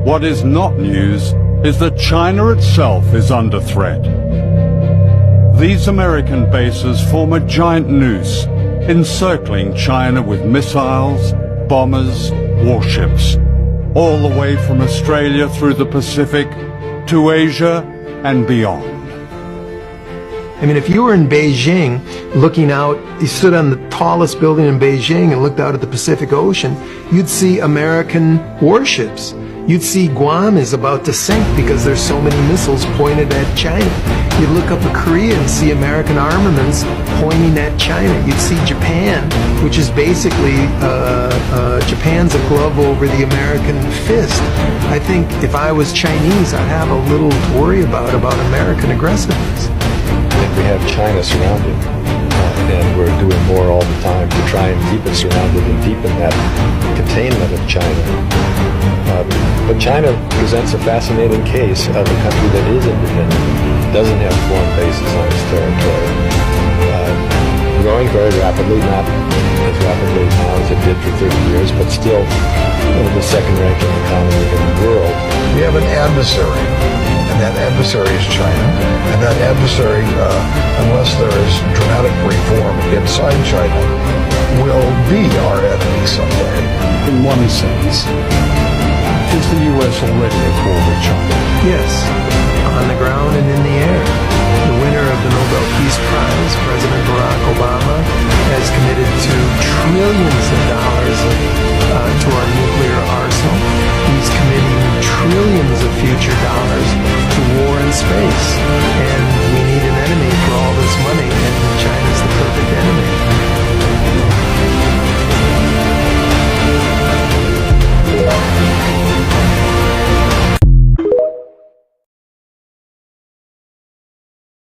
What is not news is that China itself is under threat. These American bases form a giant noose, encircling China with missiles, bombers, warships, all the way from Australia through the Pacific to Asia and beyond. I mean, if you were in Beijing looking out, you stood on the tallest building in Beijing and looked out at the Pacific Ocean, you'd see American warships. You'd see Guam is about to sink because there's so many missiles pointed at China. You'd look up at Korea and see American armaments pointing at China. You'd see Japan, which is basically Japan's a glove over the American fist. I think if I was Chinese, I'd have a little to worry about American aggressiveness. I think we have China surrounded, and we're doing more all the time to try and keep it surrounded and deepen that containment of China. But China presents a fascinating case of a country that is independent, doesn't have foreign bases on its territory, growing very rapidly, not as rapidly now as it did for 30 years, but still the second-ranking economy in the world. We have an adversary, and that adversary is China, and that adversary, unless there is dramatic reform inside China, will be our enemy someday. In one sense, is the U.S. already at war with China? Yes, on the ground and in the air. The winner of the Nobel Peace Prize, President Barack Obama, has committed to trillions of dollars to our nuclear arsenal.